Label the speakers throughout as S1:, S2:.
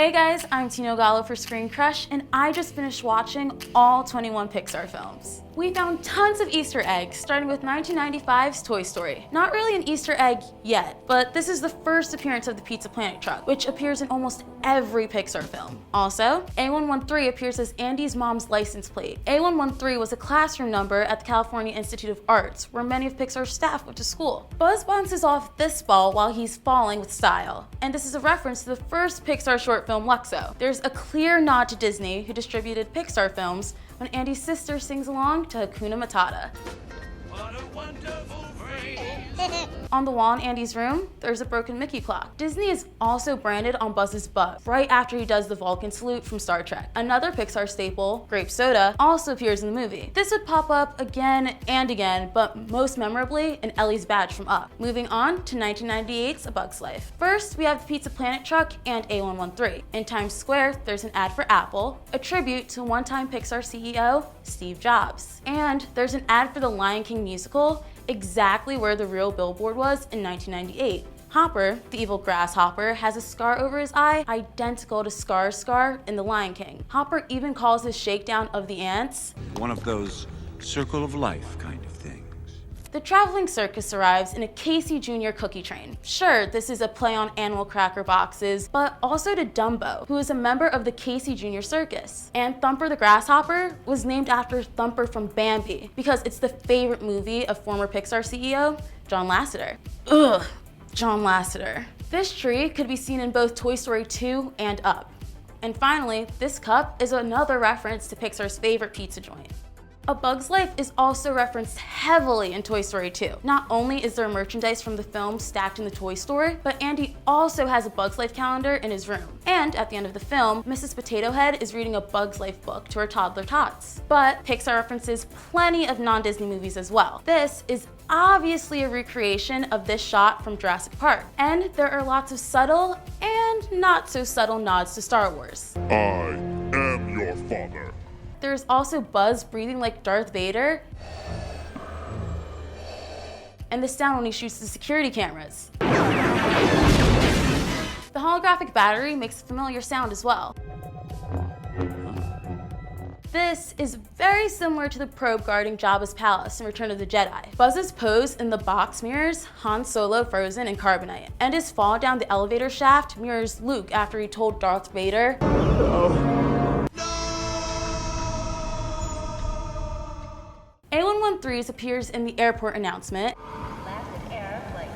S1: Hey guys, I'm Tinah Ogalo for Screen Crush, and I just finished watching all 21 Pixar films. We found tons of Easter eggs, starting with 1995's Toy Story. Not really an Easter egg yet, but this is the first appearance of the Pizza Planet truck, which appears in almost every Pixar film. Also, A113 appears as Andy's mom's license plate. A113 was a classroom number at the California Institute of Arts, where many of Pixar's staff went to school. Buzz bounces off this ball while he's falling with style, and this is a reference to the first Pixar short film Luxo. There's a clear nod to Disney, who distributed Pixar films, when Andy's sister sings along to Hakuna Matata. What a wonderful phrase. On the wall in Andy's room, there's a broken Mickey clock. Disney is also branded on Buzz's butt, right after he does the Vulcan salute from Star Trek. Another Pixar staple, grape soda, also appears in the movie. This would pop up again and again, but most memorably in Ellie's badge from Up. Moving on to 1998's A Bug's Life. First, we have the Pizza Planet truck and A113. In Times Square, there's an ad for Apple, a tribute to one-time Pixar CEO, Steve Jobs. And there's an ad for the Lion King musical, exactly where the real billboard was in 1998. Hopper, the evil grasshopper, has a scar over his eye identical to Scar's scar in The Lion King. Hopper even calls his shakedown of the ants
S2: one of those circle of life kind of things.
S1: The traveling circus arrives in a Casey Jr. cookie train. Sure, this is a play on animal cracker boxes, but also to Dumbo, who is a member of the Casey Jr. circus. And Thumper the Grasshopper was named after Thumper from Bambi, because it's the favorite movie of former Pixar CEO, John Lasseter. Ugh, John Lasseter. This tree could be seen in both Toy Story 2 and Up. And finally, this cup is another reference to Pixar's favorite pizza joint. A Bug's Life is also referenced heavily in Toy Story 2. Not only is there merchandise from the film stacked in the toy store, but Andy also has a Bug's Life calendar in his room. And at the end of the film, Mrs. Potato Head is reading a Bug's Life book to her toddler tots. But Pixar references plenty of non-Disney movies as well. This is obviously a recreation of this shot from Jurassic Park. And there are lots of subtle and not so subtle nods to Star Wars.
S3: I am your father.
S1: There's also Buzz breathing like Darth Vader, and the sound when he shoots the security cameras. The holographic battery makes a familiar sound as well. This is very similar to the probe guarding Jabba's palace in Return of the Jedi. Buzz's pose in the box mirrors Han Solo frozen in carbonite, and his fall down the elevator shaft mirrors Luke after he told Darth Vader, A113's appears in the airport announcement.
S4: Landed Air Flight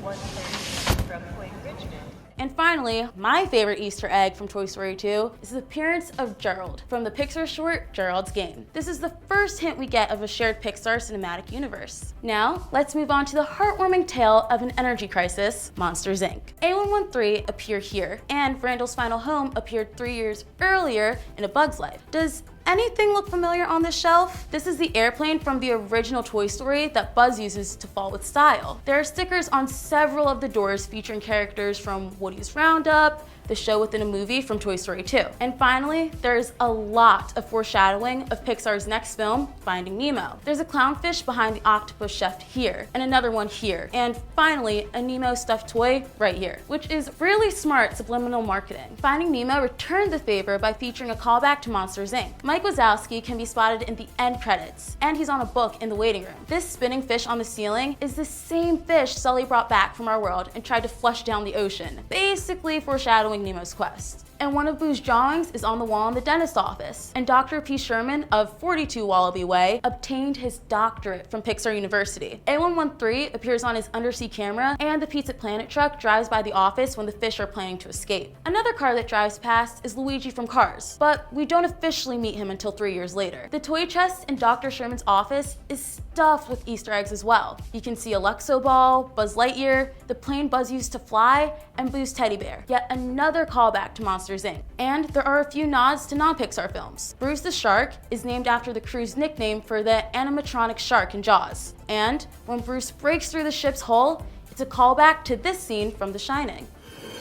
S4: A113 from Point Richmond.
S1: And finally, my favorite Easter egg from Toy Story 2 is the appearance of Gerald from the Pixar short Gerald's Game. This is the first hint we get of a shared Pixar cinematic universe. Now, let's move on to the heartwarming tale of an energy crisis, Monsters, Inc. A113 appear here, and Randall's final home appeared 3 years earlier in A Bug's Life. Does anything look familiar on this shelf? This is the airplane from the original Toy Story that Buzz uses to fall with style. There are stickers on several of the doors featuring characters from Woody's Roundup, the show within a movie from Toy Story 2. And finally, there's a lot of foreshadowing of Pixar's next film, Finding Nemo. There's a clownfish behind the octopus chef here, and another one here, and finally, a Nemo stuffed toy right here, which is really smart subliminal marketing. Finding Nemo returned the favor by featuring a callback to Monsters, Inc. Mike Wazowski can be spotted in the end credits, and he's on a book in the waiting room. This spinning fish on the ceiling is the same fish Sully brought back from our world and tried to flush down the ocean, basically foreshadowing Nemo's quest. And one of Boo's drawings is on the wall in the dentist's office. And Dr. P. Sherman of 42 Wallaby Way obtained his doctorate from Pixar University. A113 appears on his undersea camera, and the Pizza Planet truck drives by the office when the fish are planning to escape. Another car that drives past is Luigi from Cars, but we don't officially meet him until 3 years later. The toy chest in Dr. Sherman's office is stuffed with Easter eggs as well. You can see a Luxo ball, Buzz Lightyear, the plane Buzz used to fly, and Boo's teddy bear. Yet another callback to Monsters, Inc. And there are a few nods to non-Pixar films. Bruce the Shark is named after the crew's nickname for the animatronic shark in Jaws. And when Bruce breaks through the ship's hull, it's a callback to this scene from The Shining.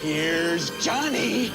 S5: Here's Johnny!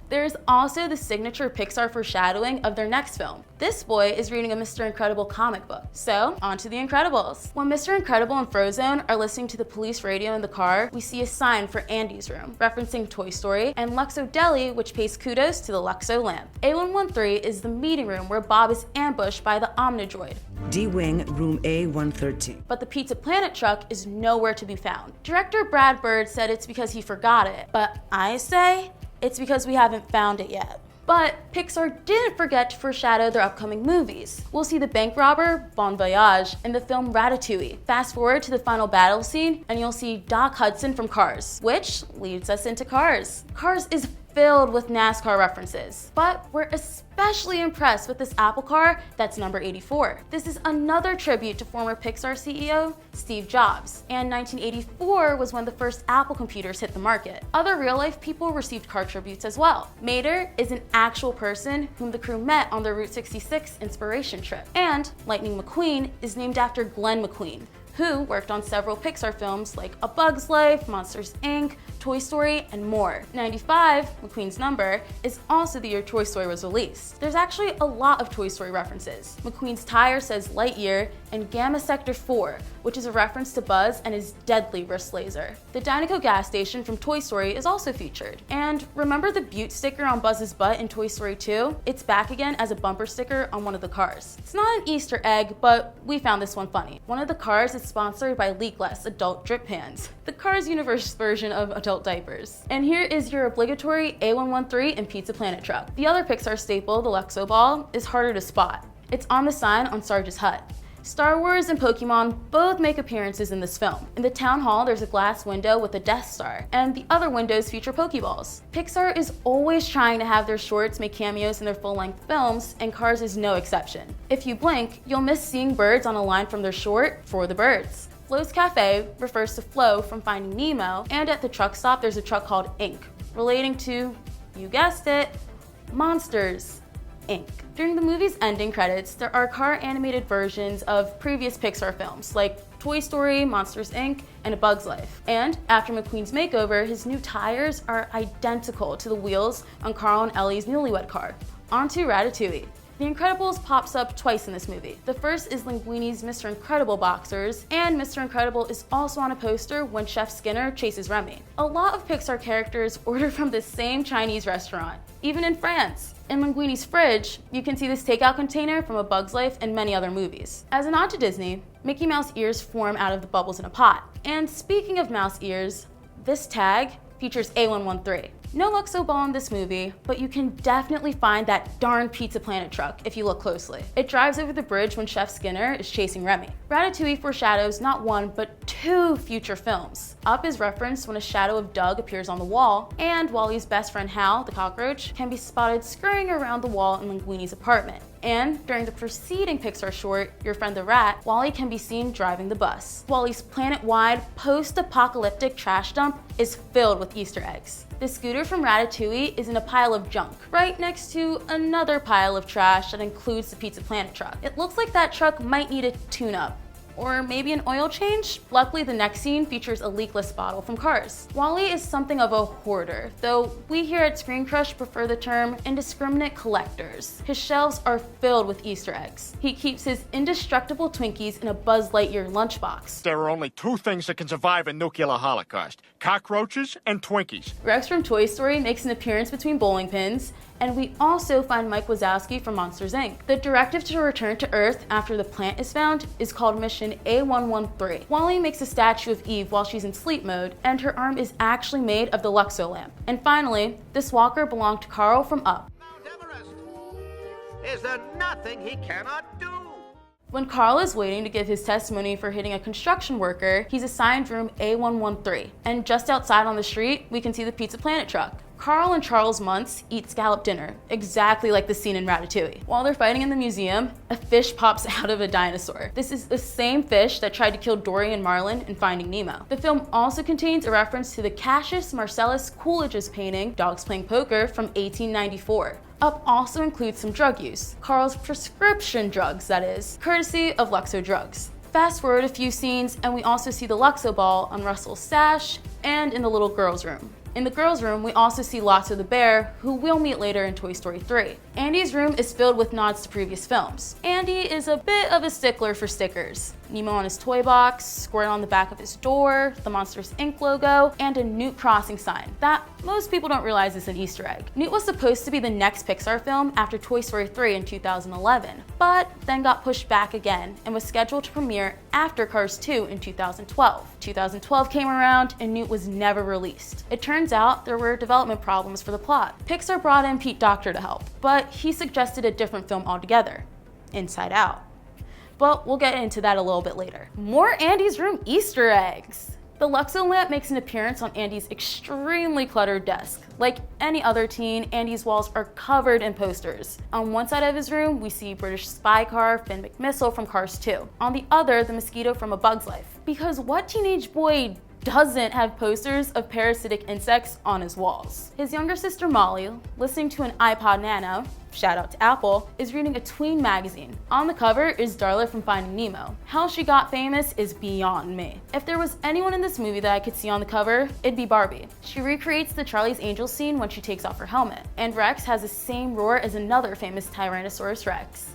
S1: There's also the signature Pixar foreshadowing of their next film. This boy is reading a Mr. Incredible comic book. So, on to The Incredibles. When Mr. Incredible and Frozone are listening to the police radio in the car, we see a sign for Andy's room, referencing Toy Story, and Luxo Deli, which pays kudos to the Luxo lamp. A113 is the meeting room where Bob is ambushed by the Omnidroid.
S6: D-Wing, room A113.
S1: But the Pizza Planet truck is nowhere to be found. Director Brad Bird said it's because he forgot it, but I say it's because we haven't found it yet. But Pixar didn't forget to foreshadow their upcoming movies. We'll see the bank robber, Bon Voyage, in the film Ratatouille. Fast forward to the final battle scene, and you'll see Doc Hudson from Cars, which leads us into Cars. Cars is filled with NASCAR references, but we're especially impressed with this Apple car that's number 84. This is another tribute to former Pixar CEO Steve Jobs, and 1984 was when the first Apple computers hit the market. Other real-life people received car tributes as well. Mater is an actual person whom the crew met on their Route 66 inspiration trip, and Lightning McQueen is named after Glenn McQueen, who worked on several Pixar films like A Bug's Life, Monsters, Inc., Toy Story, and more. 95, McQueen's number, is also the year Toy Story was released. There's actually a lot of Toy Story references. McQueen's tire says Lightyear, and Gamma Sector 4, which is a reference to Buzz and his deadly wrist laser. The Dynaco gas station from Toy Story is also featured. And remember the Butte sticker on Buzz's butt in Toy Story 2? It's back again as a bumper sticker on one of the cars. It's not an Easter egg, but we found this one funny. One of the cars is sponsored by Leakless adult drip pans, the Cars Universe version of adult diapers. And here is your obligatory A113 and Pizza Planet truck. The other Pixar staple, the Luxo ball, is harder to spot. It's on the sign on Sarge's hut. Star Wars and Pokemon both make appearances in this film. In the town hall, there's a glass window with a Death Star, and the other windows feature Pokeballs. Pixar is always trying to have their shorts make cameos in their full-length films, and Cars is no exception. If you blink, you'll miss seeing birds on a line from their short, For the Birds. Flo's Cafe refers to Flo from Finding Nemo, and at the truck stop, there's a truck called Inc., relating to, you guessed it, Monsters, Inc. During the movie's ending credits, there are car animated versions of previous Pixar films like Toy Story, Monsters, Inc., and A Bug's Life. And after McQueen's makeover, his new tires are identical to the wheels on Carl and Ellie's newlywed car. On to Ratatouille. The Incredibles pops up twice in this movie. The first is Linguini's Mr. Incredible boxers, and Mr. Incredible is also on a poster when Chef Skinner chases Remy. A lot of Pixar characters order from the same Chinese restaurant, even in France. In Linguini's fridge, you can see this takeout container from A Bug's Life and many other movies. As a nod to Disney, Mickey Mouse ears form out of the bubbles in a pot. And speaking of mouse ears, this tag features A113. No Luxo ball in this movie, but you can definitely find that darn Pizza Planet truck if you look closely. It drives over the bridge when Chef Skinner is chasing Remy. Ratatouille foreshadows not one, but two future films. Up is referenced when a shadow of Doug appears on the wall, and Wally's best friend Hal, the cockroach, can be spotted scurrying around the wall in Linguini's apartment. And during the preceding Pixar short, Your Friend the Rat, Wally can be seen driving the bus. Wally's planet-wide, post-apocalyptic trash dump is filled with Easter eggs. The scooter from Ratatouille is in a pile of junk, right next to another pile of trash that includes the Pizza Planet truck. It looks like that truck might need a tune-up, or maybe an oil change? Luckily, the next scene features a leakless bottle from Cars. Wally is something of a hoarder, though we here at Screen Crush prefer the term indiscriminate collectors. His shelves are filled with Easter eggs. He keeps his indestructible Twinkies in a Buzz Lightyear lunchbox.
S7: There are only two things that can survive a nuclear holocaust: cockroaches and Twinkies.
S1: Rex from Toy Story makes an appearance between bowling pins, and we also find Mike Wazowski from Monsters, Inc. The directive to return to Earth after the plant is found is called Mission A113. Wally makes a statue of Eve while she's in sleep mode, and her arm is actually made of the Luxo lamp. And finally, this walker belonged to Carl from Up.
S8: Mount Everest. Is there nothing he cannot do?
S1: When Carl is waiting to give his testimony for hitting a construction worker, he's assigned room A113. And just outside on the street, we can see the Pizza Planet truck. Carl and Charles Muntz eat scallop dinner, exactly like the scene in Ratatouille. While they're fighting in the museum, a fish pops out of a dinosaur. This is the same fish that tried to kill Dory and Marlin in Finding Nemo. The film also contains a reference to the Cassius Marcellus Coolidge's painting, Dogs Playing Poker, from 1894. Up also includes some drug use. Carl's prescription drugs, that is, courtesy of Luxo Drugs. Fast forward a few scenes, and we also see the Luxo ball on Russell's sash and in the little girl's room. In the girls' room, we also see Lotso the bear, who we'll meet later in Toy Story 3. Andy's room is filled with nods to previous films. Andy is a bit of a stickler for stickers. Nemo on his toy box, Squirt on the back of his door, the Monsters Inc. logo, and a Newt crossing sign that most people don't realize is an Easter egg. Newt was supposed to be the next Pixar film after Toy Story 3 in 2011, but then got pushed back again and was scheduled to premiere after Cars 2 in 2012. 2012 came around and Newt was never released. It turns out there were development problems for the plot. Pixar brought in Pete Docter to help, but he suggested a different film altogether, Inside Out. But we'll get into that a little bit later. More Andy's room Easter eggs. The Luxo lamp makes an appearance on Andy's extremely cluttered desk. Like any other teen, Andy's walls are covered in posters. On one side of his room, we see British spy car Finn McMissile from Cars 2. On the other, the mosquito from A Bug's Life. Because what teenage boy doesn't have posters of parasitic insects on his walls? His younger sister Molly, listening to an iPod Nano, shout out to Apple, is reading a tween magazine. On the cover is Darla from Finding Nemo. How she got famous is beyond me. If there was anyone in this movie that I could see on the cover, it'd be Barbie. She recreates the Charlie's Angels scene when she takes off her helmet. And Rex has the same roar as another famous Tyrannosaurus Rex.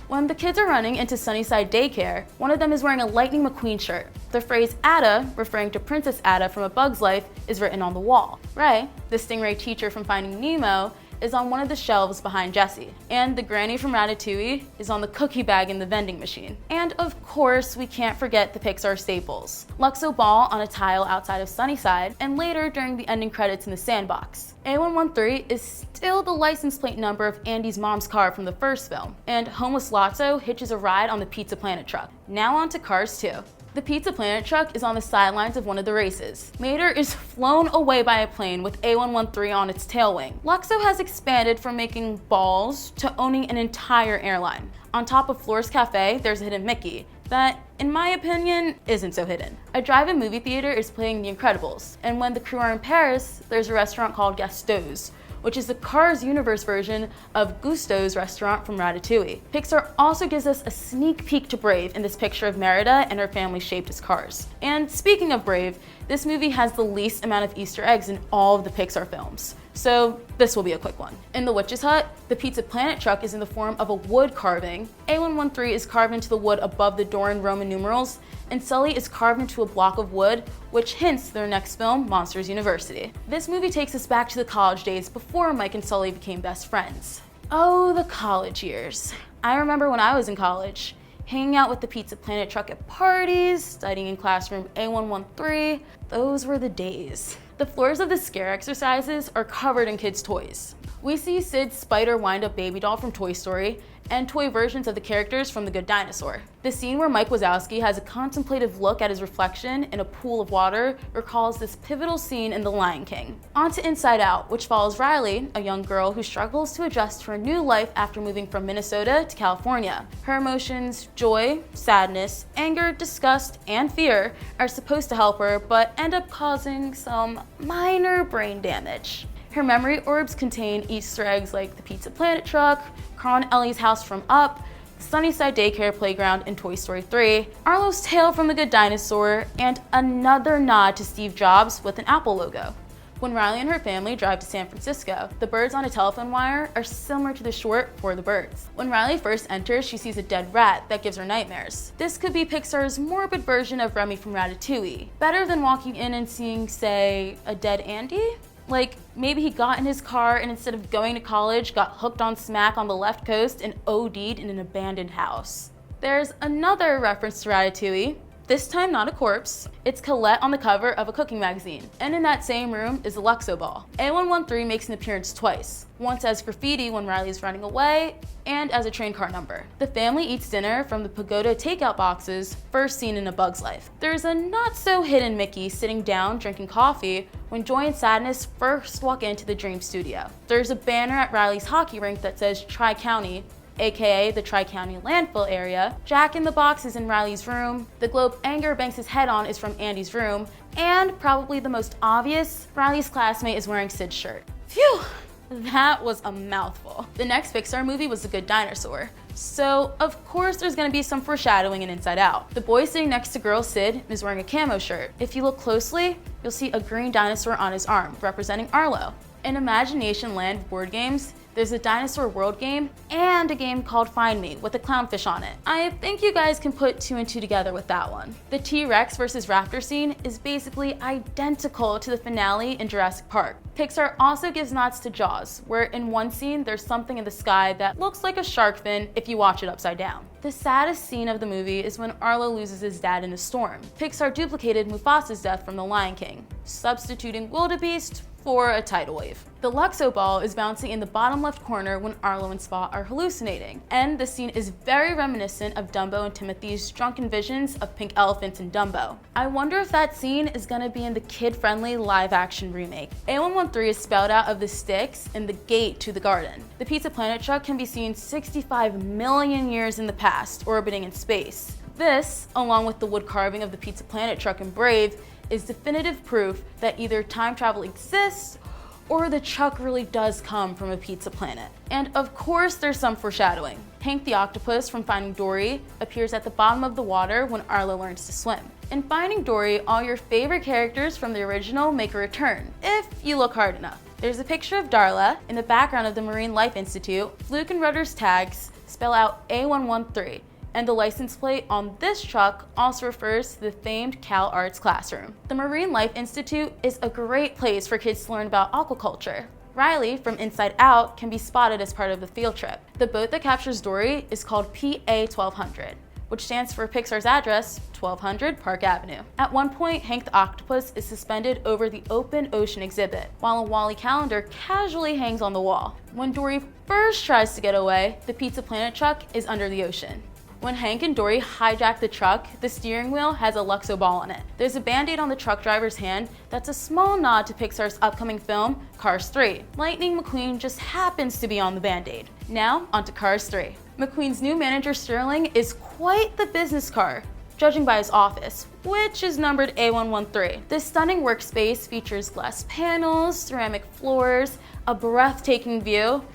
S1: When the kids are running into Sunnyside Daycare, one of them is wearing a Lightning McQueen shirt. The phrase Ada, referring to Princess Ada from A Bug's Life, is written on the wall. Ray, the stingray teacher from Finding Nemo, is on one of the shelves behind Jessie. And the granny from Ratatouille is on the cookie bag in the vending machine. And of course, we can't forget the Pixar staples. Luxo Ball on a tile outside of Sunnyside, and later during the ending credits in the sandbox. A113 is still the license plate number of Andy's mom's car from the first film. And homeless Lotso hitches a ride on the Pizza Planet truck. Now on to Cars 2. The Pizza Planet truck is on the sidelines of one of the races. Mater is flown away by a plane with A113 on its tail wing. Luxo has expanded from making balls to owning an entire airline. On top of Floor's Cafe, there's a hidden Mickey that, in my opinion, isn't so hidden. A drive-in movie theater is playing The Incredibles, and when the crew are in Paris, there's a restaurant called Gastos, which is the Cars universe version of Gusteau's restaurant from Ratatouille. Pixar also gives us a sneak peek to Brave in this picture of Merida and her family shaped as cars. And speaking of Brave, this movie has the least amount of Easter eggs in all of the Pixar films. So this will be a quick one. In the Witch's Hut, the Pizza Planet truck is in the form of a wood carving, A113 is carved into the wood above the door in Roman numerals, and Sully is carved into a block of wood, which hints their next film, Monsters University. This movie takes us back to the college days before Mike and Sully became best friends. Oh, the college years. I remember when I was in college, hanging out with the Pizza Planet truck at parties, studying in classroom A113, those were the days. The floors of the scare exercises are covered in kids' toys. We see Sid's spider wind-up baby doll from Toy Story and toy versions of the characters from The Good Dinosaur. The scene where Mike Wazowski has a contemplative look at his reflection in a pool of water recalls this pivotal scene in The Lion King. On to Inside Out, which follows Riley, a young girl who struggles to adjust to her new life after moving from Minnesota to California. Her emotions, joy, sadness, anger, disgust, and fear are supposed to help her, but end up causing some minor brain damage. Her memory orbs contain Easter eggs like the Pizza Planet truck, Carl and Ellie's house from Up, the Sunnyside Daycare playground in Toy Story 3, Arlo's tail from The Good Dinosaur, and another nod to Steve Jobs with an Apple logo. When Riley and her family drive to San Francisco, the birds on a telephone wire are similar to the short For the Birds. When Riley first enters, she sees a dead rat that gives her nightmares. This could be Pixar's morbid version of Remy from Ratatouille. Better than walking in and seeing, say, a dead Andy? Like, maybe he got in his car and instead of going to college, got hooked on smack on the left coast and OD'd in an abandoned house. There's another reference to Ratatouille, this time not a corpse. It's Colette on the cover of a cooking magazine. And in that same room is the Luxo Ball. A113 makes an appearance twice, once as graffiti when Riley's running away, and as a train car number. The family eats dinner from the Pagoda takeout boxes first seen in A Bug's Life. There's a not-so-hidden Mickey sitting down drinking coffee when Joy and Sadness first walk into the Dream Studio. There's a banner at Riley's hockey rink that says Tri-County, aka the Tri-County landfill area. Jack in the Box is in Riley's room. The globe Anger bangs his head on is from Andy's room. And probably the most obvious, Riley's classmate is wearing Sid's shirt. Phew! That was a mouthful. The next Pixar movie was The Good Dinosaur. So, of course, there's gonna be some foreshadowing in Inside Out. The boy sitting next to girl Sid is wearing a camo shirt. If you look closely, you'll see a green dinosaur on his arm, representing Arlo. In Imagination Land board games, there's a Dinosaur World game and a game called Find Me with a clownfish on it. I think you guys can put 2 and 2 together with that one. The T-Rex versus Raptor scene is basically identical to the finale in Jurassic Park. Pixar also gives nods to Jaws, where in one scene there's something in the sky that looks like a shark fin if you watch it upside down. The saddest scene of the movie is when Arlo loses his dad in a storm. Pixar duplicated Mufasa's death from The Lion King, substituting wildebeest for a tidal wave. The Luxo ball is bouncing in the bottom left corner when Arlo and Spot are hallucinating, and the scene is very reminiscent of Dumbo and Timothy's drunken visions of pink elephants in Dumbo. I wonder if that scene is gonna be in the kid-friendly live-action remake. A113 is spelled out of the sticks and the gate to the garden. The Pizza Planet truck can be seen 65 million years in the past, orbiting in space. This, along with the wood carving of the Pizza Planet truck in Brave, is definitive proof that either time travel exists or the truck really does come from a pizza planet. And of course there's some foreshadowing. Hank the octopus from Finding Dory appears at the bottom of the water when Arlo learns to swim. In Finding Dory, all your favorite characters from the original make a return, if you look hard enough. There's a picture of Darla in the background of the Marine Life Institute. Fluke and Rudder's tags spell out A113. And the license plate on this truck also refers to the famed Cal Arts classroom. The Marine Life Institute is a great place for kids to learn about aquaculture. Riley from Inside Out can be spotted as part of the field trip. The boat that captures Dory is called PA-1200, which stands for Pixar's address, 1200 Park Avenue. At one point, Hank the octopus is suspended over the open ocean exhibit, while a Wall-E calendar casually hangs on the wall. When Dory first tries to get away, the Pizza Planet truck is under the ocean. When Hank and Dory hijack the truck, the steering wheel has a Luxo ball on it. There's a band-aid on the truck driver's hand that's a small nod to Pixar's upcoming film, Cars 3. Lightning McQueen just happens to be on the band-aid. Now, onto Cars 3. McQueen's new manager Sterling is quite the business car, judging by his office, which is numbered A113. This stunning workspace features glass panels, ceramic floors, a breathtaking view,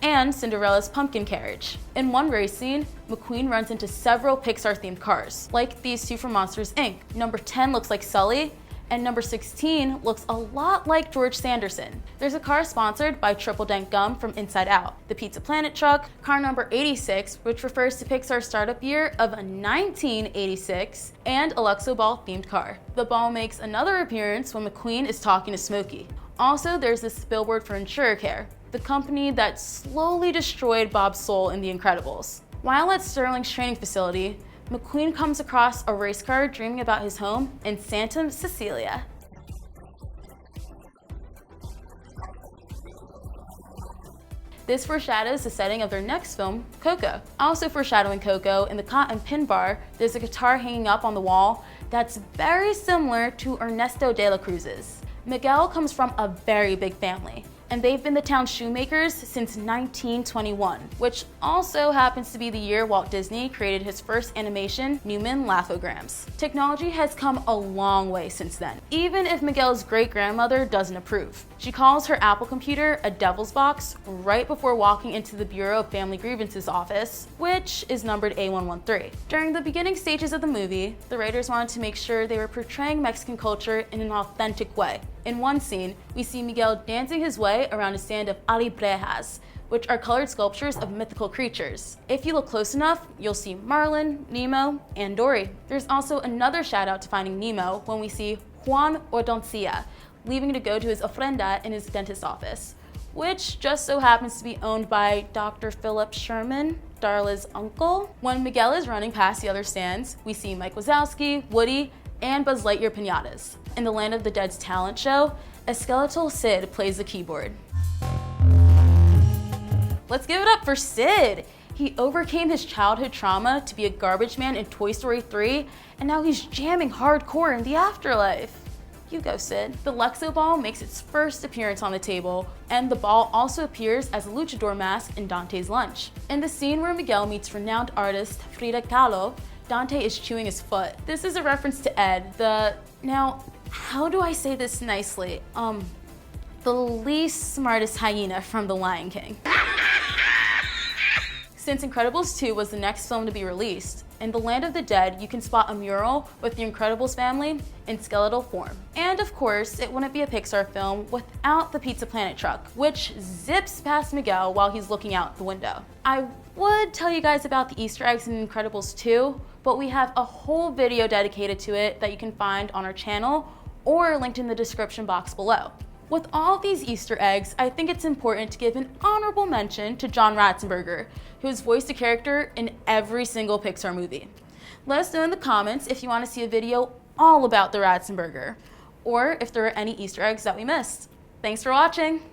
S1: and Cinderella's pumpkin carriage. In one race scene, McQueen runs into several Pixar-themed cars, like these two from Monsters, Inc. Number 10 looks like Sully, and number 16 looks a lot like George Sanderson. There's a car sponsored by Triple Dent Gum from Inside Out, the Pizza Planet truck, car number 86, which refers to Pixar's startup year of 1986, and a Luxo Ball-themed car. The ball makes another appearance when McQueen is talking to Smokey. Also, there's this billboard for InsureCare, the company that slowly destroyed Bob's soul in The Incredibles. While at Sterling's training facility, McQueen comes across a race car dreaming about his home in Santa Cecilia. This foreshadows the setting of their next film, Coco. Also foreshadowing Coco, in the Cotton Pin Bar, there's a guitar hanging up on the wall that's very similar to Ernesto de la Cruz's. Miguel comes from a very big family, and they've been the town's shoemakers since 1921, which also happens to be the year Walt Disney created his first animation, Newman Laugh-O-Grams. Technology has come a long way since then, even if Miguel's great-grandmother doesn't approve. She calls her Apple computer a devil's box right before walking into the Bureau of Family Grievances office, which is numbered A113. During the beginning stages of the movie, the writers wanted to make sure they were portraying Mexican culture in an authentic way. In one scene, we see Miguel dancing his way around a stand of alibrejas, which are colored sculptures of mythical creatures. If you look close enough, you'll see Marlin, Nemo, and Dory. There's also another shout out to Finding Nemo when we see Juan Ordoncia leaving to go to his ofrenda in his dentist's office, which just so happens to be owned by Dr. Philip Sherman, Darla's uncle. When Miguel is running past the other stands, we see Mike Wazowski, Woody, and Buzz Lightyear pinatas. In the Land of the Dead's talent show, a skeletal Sid plays the keyboard. Let's give it up for Sid! He overcame his childhood trauma to be a garbage man in Toy Story 3, and now he's jamming hardcore in the afterlife. You go, Sid. The Luxo ball makes its first appearance on the table, and the ball also appears as a luchador mask in Dante's Lunch. In the scene where Miguel meets renowned artist Frida Kahlo, Dante is chewing his foot. This is a reference to Ed, now, how do I say this nicely? The least smartest hyena from The Lion King. Since Incredibles 2 was the next film to be released, in the Land of the Dead, you can spot a mural with the Incredibles family in skeletal form. And of course, it wouldn't be a Pixar film without the Pizza Planet truck, which zips past Miguel while he's looking out the window. I would tell you guys about the Easter eggs in Incredibles 2, but we have a whole video dedicated to it that you can find on our channel or linked in the description box below. With all these Easter eggs, I think it's important to give an honorable mention to John Ratzenberger, who has voiced a character in every single Pixar movie. Let us know in the comments if you want to see a video all about the Ratzenberger, or if there are any Easter eggs that we missed. Thanks for watching!